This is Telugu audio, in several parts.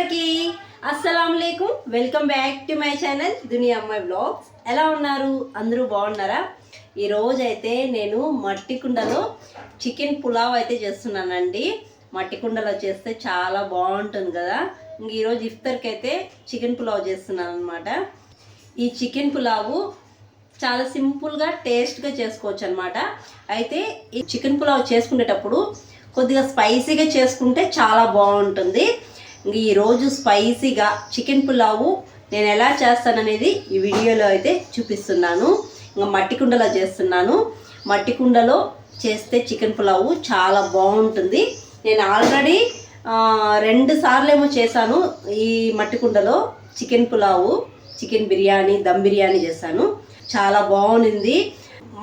అందరికీ అస్సలాముఅలైకుం welcome back to my channel Duniya Ammayi blogs. ఎలా ఉన్నారు? అందరూ బాగున్నారా? ఈరోజు అయితే నేను మట్టి కుండలో చికెన్ పులావ్ అయితే చేస్తున్నానండి. మట్టి కుండలో చేస్తే చాలా బాగుంటుంది కదా. ఇంక ఈరోజు ఇఫ్తార్కి అయితే చికెన్ పులావ్ చేస్తున్నాను అనమాట. ఈ చికెన్ పులావు చాలా సింపుల్గా టేస్ట్గా చేసుకోవచ్చు అనమాట. అయితే ఈ చికెన్ పులావ్ చేసుకునేటప్పుడు కొద్దిగా స్పైసీగా చేసుకుంటే చాలా బాగుంటుంది. ఈరోజు స్పైసీగా చికెన్ పులావు నేను ఎలా చేస్తాననేది ఈ వీడియోలో అయితే చూపిస్తున్నాను. ఇంకా మట్టి కుండలో చేస్తున్నాను. మట్టి కుండలో చేస్తే చికెన్ పులావు చాలా బాగుంటుంది. నేను ఆల్రెడీ 2 సార్లు ఏమో చేశాను ఈ మట్టి కుండలో చికెన్ పులావు, చికెన్ బిర్యానీ, దమ్ బిర్యానీ చేశాను. చాలా బాగుంది.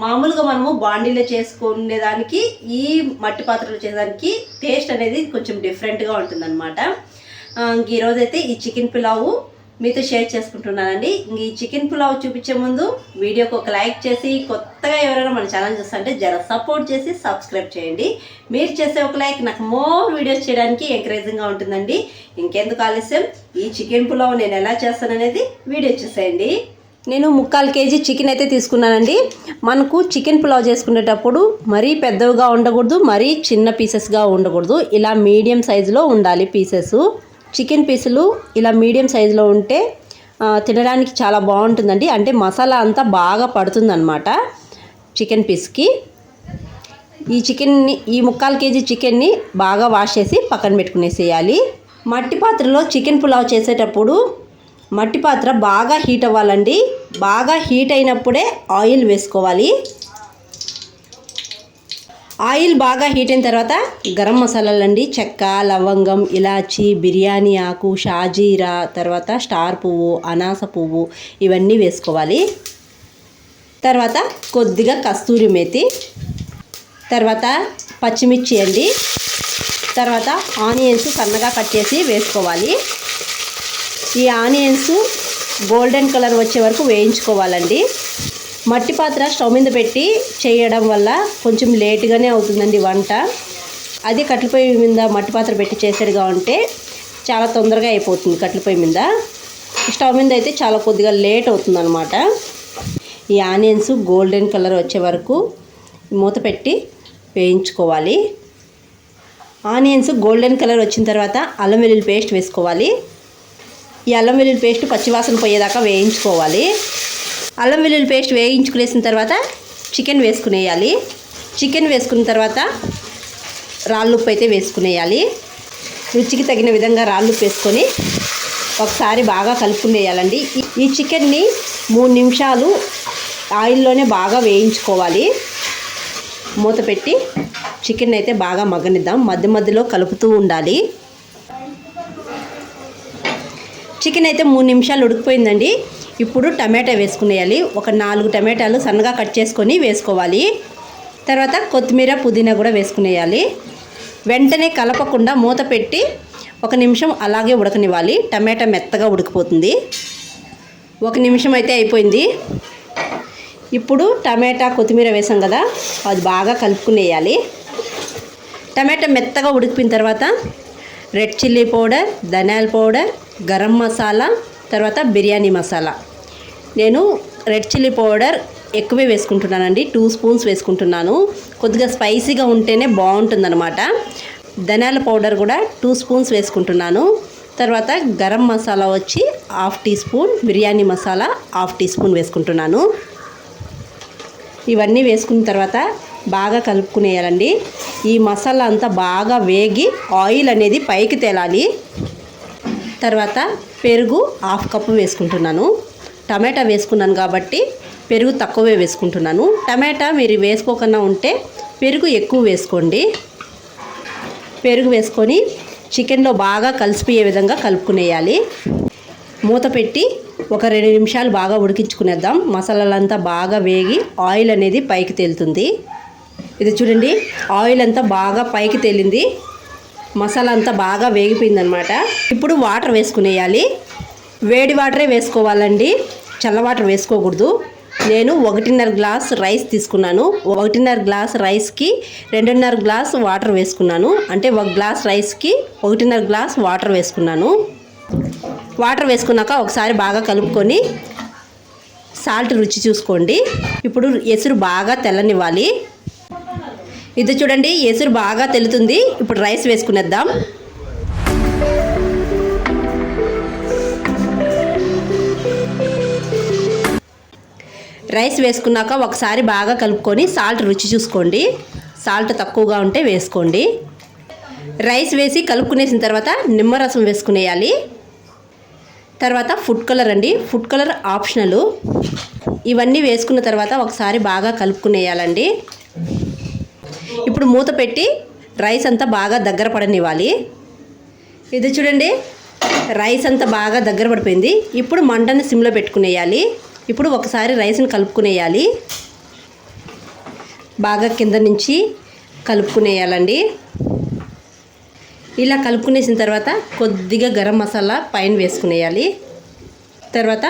మామూలుగా మనము బాండీలో చేసుకునేదానికి ఈ మట్టి పాత్రలో చేసేదానికి టేస్ట్ అనేది కొంచెం డిఫరెంట్గా ఉంటుందన్నమాట. ఈరోజైతే ఈ చికెన్ పులావు మీతో షేర్ చేసుకుంటున్నానండి. ఈ చికెన్ పులావ్ చూపించే ముందు వీడియోకి ఒక లైక్ చేసి, కొత్తగా ఎవరైనా మన ఛానల్ చూస్తుంటే జర సపోర్ట్ చేసి సబ్స్క్రైబ్ చేయండి. మీరు చేసే ఒక లైక్ నాకు మోర్ వీడియోస్ చేయడానికి ఎంకరేజింగ్గా ఉంటుందండి. ఇంకెందుకు ఆలస్యం, ఈ చికెన్ పులావ్ నేను ఎలా చేస్తాననేది వీడియో చూసేయండి. నేను 3/4 కేజీ చికెన్ అయితే తీసుకున్నానండి. మనకు చికెన్ పులావ్ చేసుకునేటప్పుడు మరీ పెద్దవిగా ఉండకూడదు, మరీ చిన్న పీసెస్గా ఉండకూడదు. ఇలా మీడియం సైజులో ఉండాలి పీసెస్. చికెన్ పీసులు ఇలా మీడియం సైజులో ఉంటే తినడానికి చాలా బాగుంటుందండి. అంటే మసాలా అంతా బాగా పడుతుందన్నమాట చికెన్ పీస్కి. ఈ 3/4 కేజీ చికెన్ని బాగా వాష్ చేసి పక్కన పెట్టుకునేసేయాలి. మట్టి పాత్రలో చికెన్ పులావ్ చేసేటప్పుడు మట్టి పాత్ర బాగా హీట్ అవ్వాలండి. బాగా హీట్ అయినప్పుడే ఆయిల్ వేసుకోవాలి. ఆయిల్ బాగా హీట్ అయిన తర్వాత గరం మసాలాలు అండి, చెక్క, లవంగం, ఇలాచి, బిర్యానీ ఆకు, షాజీరా, తర్వాత స్టార్ పువ్వు, అనాస పువ్వు ఇవన్నీ వేసుకోవాలి. తర్వాత కొద్దిగా కస్తూరి మేతి, తర్వాత పచ్చిమిర్చి అండి, తర్వాత ఆనియన్స్ సన్నగా కట్ చేసి వేసుకోవాలి. ఈ ఆనియన్స్ గోల్డెన్ కలర్ వచ్చే వరకు వేయించుకోవాలండి. మట్టి పాత్ర స్టవ్ మీద పెట్టి చేయడం వల్ల కొంచెం లేటుగానే అవుతుందండి వంట. అది కట్టెల పొయ్యి మీద మట్టి పాత్ర పెట్టి చేసేదిగా ఉంటే చాలా తొందరగా అయిపోతుంది. కట్టెల పొయ్యి మీద, స్టవ్ మీద అయితే చాలా కొద్దిగా లేట్ అవుతుందన్నమాట. ఈ ఆనియన్స్ గోల్డెన్ కలర్ వచ్చే వరకు మూత పెట్టి వేయించుకోవాలి. ఆనియన్స్ గోల్డెన్ కలర్ వచ్చిన తర్వాత అల్లం వెల్లుల్లి పేస్ట్ వేసుకోవాలి. ఈ అల్లం వెల్లుల్లి పేస్ట్ పచ్చివాసన పోయేదాకా వేయించుకోవాలి. అల్లం వెల్లుల్లి పేస్ట్ వేయించుకునేసిన తర్వాత చికెన్ వేసుకునేయాలి. చికెన్ వేసుకున్న తర్వాత రాళ్ళుప్పు అయితే వేసుకునేయాలి. రుచికి తగిన విధంగా రాళ్ళుప్పు వేసుకొని ఒకసారి బాగా కలుపుకునేయాలండి. ఈ చికెన్ని 3 నిమిషాలు ఆయిల్లోనే బాగా వేయించుకోవాలి. మూత పెట్టి చికెన్ అయితే బాగా మగ్గనిద్దాం. మధ్య మధ్యలో కలుపుతూ ఉండాలి. చికెన్ అయితే 3 నిమిషాలు ఉడికిపోయిందండి. ఇప్పుడు టమాటా వేసుకునేయాలి. ఒక 4 టమాటాలు సన్నగా కట్ చేసుకొని వేసుకోవాలి. తర్వాత కొత్తిమీర, పుదీనా కూడా వేసుకునేయాలి. వెంటనే కలపకుండా మూత పెట్టి 1 నిమిషం అలాగే ఉడకనివ్వాలి. టమాటా మెత్తగా ఉడికిపోతుంది. 1 నిమిషం అయితే అయిపోయింది. ఇప్పుడు టమాటా, కొత్తిమీర వేసాం కదా, అది బాగా కలుపుకునేయాలి. టమాటా మెత్తగా ఉడికిపోయిన తర్వాత రెడ్ చిల్లీ పౌడర్, ధనియాల పౌడర్, గరం మసాలా, తర్వాత బిర్యానీ మసాలా. నేను రెడ్ చిల్లీ పౌడర్ ఎక్కువే వేసుకుంటున్నానండి. 2 స్పూన్స్ వేసుకుంటున్నాను. కొద్దిగా స్పైసీగా ఉంటేనే బాగుంటుందన్నమాట. ధనియాల పౌడర్ కూడా 2 స్పూన్స్ వేసుకుంటున్నాను. తర్వాత గరం మసాలా వచ్చి 1/2 teaspoon, biryani masala 1/2 teaspoon వేసుకుంటున్నాను. ఇవన్నీ వేసుకున్న తర్వాత బాగా కలుపుకునేయాలండి. ఈ మసాలా అంతా బాగా వేగి ఆయిల్ అనేది పైకి తేలాలి. తర్వాత పెరుగు 1/2 కప్పు వేసుకుంటున్నాను. టమాటా వేసుకున్నాను కాబట్టి పెరుగు తక్కువే వేసుకుంటున్నాను. టమాటా మీరు వేసుకోకుండా ఉంటే పెరుగు ఎక్కువ వేసుకోండి. పెరుగు వేసుకొని చికెన్లో బాగా కలిసిపోయే విధంగా కలుపుకునేయాలి. మూత పెట్టి ఒక 2 నిమిషాలు బాగా ఉడికించుకునేద్దాం. మసాలాలంతా బాగా వేగి ఆయిల్ అనేది పైకి తేలుతుంది. ఇది చూడండి, ఆయిల్ అంతా బాగా పైకి తేలింది. మసాలా అంతా బాగా వేగిపోయిందనమాట. ఇప్పుడు వాటర్ వేసుకునేయాలి. వేడి వాటరే వేసుకోవాలండి, చల్ల వాటర్ వేసుకోకూడదు. నేను 1.5 గ్లాస్ రైస్ తీసుకున్నాను. 1.5 గ్లాస్ రైస్కి 2.5 గ్లాస్ వాటర్ వేసుకున్నాను. అంటే 1 గ్లాస్ రైస్కి 1.5 గ్లాస్ వాటర్ వేసుకున్నాను. వాటర్ వేసుకున్నాక ఒకసారి బాగా కలుపుకొని సాల్ట్ రుచి చూసుకోండి. ఇప్పుడు ఎసురు బాగా తెల్లనివ్వాలి. ఇది చూడండి, ఎసురు బాగా తెల్లుతుంది. ఇప్పుడు రైస్ వేసుకునేద్దాం. రైస్ వేసుకున్నాక ఒకసారి బాగా కలుపుకొని సాల్ట్ రుచి చూసుకోండి. సాల్ట్ తక్కువగా ఉంటే వేసుకోండి. రైస్ వేసి కలుపుకునేసిన తర్వాత నిమ్మరసం వేసుకునేయాలి. తర్వాత ఫుడ్ కలర్ అండి, ఫుడ్ కలర్ ఆప్షనల్. ఇవన్నీ వేసుకున్న తర్వాత ఒకసారి బాగా కలుపుకునేయాలండి. ఇప్పుడు మూత పెట్టి రైస్ అంతా బాగా దగ్గర పడనివ్వాలి. ఇది చూడండి, రైస్ అంతా బాగా దగ్గర పడిపోయింది. ఇప్పుడు మంటని సిమ్లో పెట్టుకునేయాలి. ఇప్పుడు ఒకసారి రైస్ని కలుపుకునేయాలి. బాగా కింద నుంచి కలుపుకునేయాలండి. ఇలా కలుపుకునేసిన తర్వాత కొద్దిగా గరం మసాలా పైన వేసుకునేయాలి. తర్వాత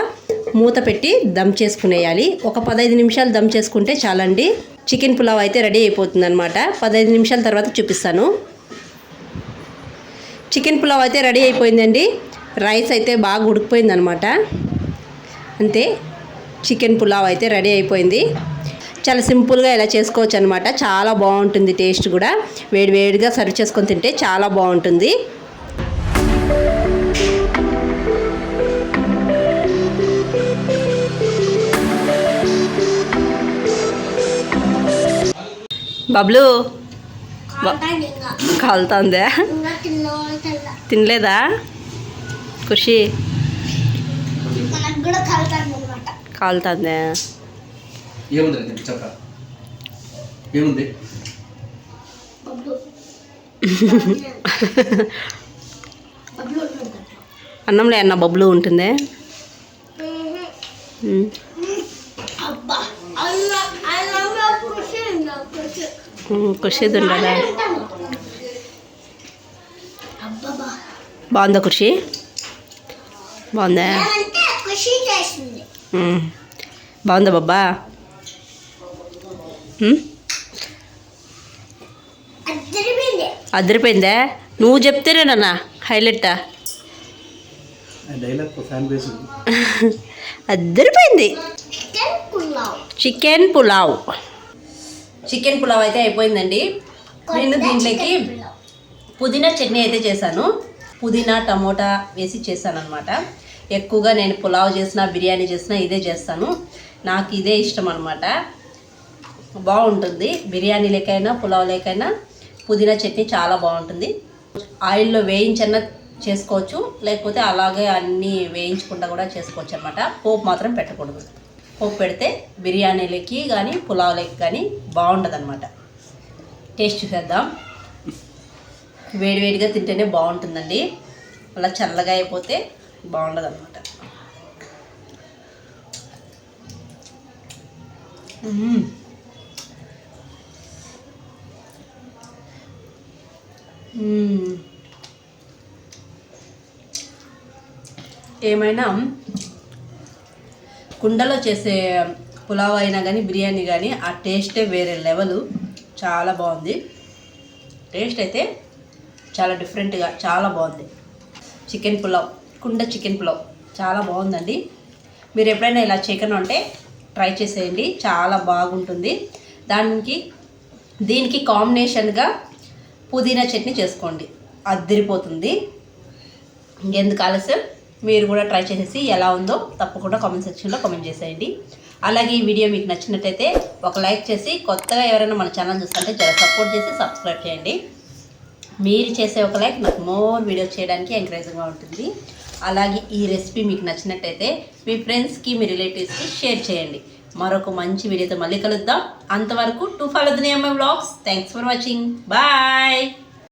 మూత పెట్టి దమ్ చేసుకునేయాలి. ఒక 15 నిమిషాలు దమ్ చేసుకుంటే చాలండి. చికెన్ పులావ్ అయితే రెడీ అయిపోతుంది అనమాట. 15 నిమిషాల తర్వాత చూపిస్తాను. చికెన్ పులావ్ అయితే రెడీ అయిపోయిందండి. రైస్ అయితే బాగా ఉడికిపోయింది అనమాట. అంతే, చికెన్ పులావ్ అయితే రెడీ అయిపోయింది. చాలా సింపుల్గా ఇలా చేసుకోవచ్చు అనమాట. చాలా బాగుంటుంది. టేస్ట్ కూడా వేడివేడిగా సర్వ్ చేసుకొని తింటే చాలా బాగుంటుంది. బబ్లు కాలుతుందా? తినలేదా ఖుషి? కాలుతుందా? ఏముంది అన్నంలో అన్న బబ్బులు ఉంటుంది. ఖుషి ఉండాలా? బాగుందా ఖుషి? బాగుందా? బాగుందా బాబా? అదిరిపోయిందా? నువ్వు చెప్తేనేనన్నా హైలైట్. అదిరిపోయింది. చికెన్ పులావ్. చికెన్ పులావ్ అయితే అయిపోయిందండి. నేను దీంట్లోకి పుదీనా చట్నీ అయితే చేశాను. పుదీనా టమోటా వేసి చేశాను అనమాట. ఎక్కువగా నేను పులావ్ చేసినా బిర్యానీ చేసినా ఇదే చేస్తాను. నాకు ఇదే ఇష్టం అనమాట. బాగుంటుంది. బిర్యానీ లేకైనా పులావ్ లేకైనా పుదీనా చట్నీ చాలా బాగుంటుంది. ఆయిల్లో వేయించన్నా చేసుకోవచ్చు, లేకపోతే అలాగే అన్నీ వేయించకుండా కూడా చేసుకోవచ్చు అనమాట. పోపు మాత్రం పెట్టకూడదు. పోపు పెడితే బిర్యానీలకి కానీ పులావ్లకి కానీ బాగుంటుంది అనమాట. టేస్ట్ చూసేద్దాం. వేడివేడిగా తింటేనే బాగుంటుందండి. అలా చల్లగా అయిపోతే బాగుండదు అనమాట. ఏమైనా కుండలో చేసే పులావ్ అయినా కానీ బిర్యానీ కానీ ఆ టేస్టే వేరే లెవెల్. చాలా బాగుంది. టేస్ట్ అయితే చాలా డిఫరెంట్గా చాలా బాగుంది. చికెన్ పులావ్, కుండ చికెన్ పులావ్ చాలా బాగుందండి. మీరు ఎప్పుడైనా ఇలా చికెన్ అంటే ట్రై చేసేయండి, చాలా బాగుంటుంది. దీనికి కాంబినేషన్గా పుదీనా చట్నీ చేసుకోండి, అదిరిపోతుంది. ఇంకెందుకు ఆలస్యం, మీరు కూడా ట్రై చేసేసి ఎలా ఉందో తప్పకుండా కామెంట్ సెక్షన్లో కామెంట్ చేసేయండి. అలాగే ఈ వీడియో మీకు నచ్చినట్టయితే ఒక లైక్ చేసి, కొత్తగా ఎవరైనా మన ఛానల్ చూస్తుంటే చాలా సపోర్ట్ చేసి సబ్స్క్రైబ్ చేయండి. మీరు చేసే ఒక లైక్ నాకు మోర్ వీడియోస్ చేయడానికి ఎంకరేజింగ్గా ఉంటుంది. అలాగే ఈ రెసిపీ మీకు నచ్చినట్టయితే మీ ఫ్రెండ్స్కి, మీ రిలేటివ్స్కి షేర్ చేయండి. మరొక మంచి వీడియోతో మళ్ళీ కలుద్దాం. అంతవరకు టు ఫాలో దునియా అమ్మాయి vlogs. Thanks for watching. Bye.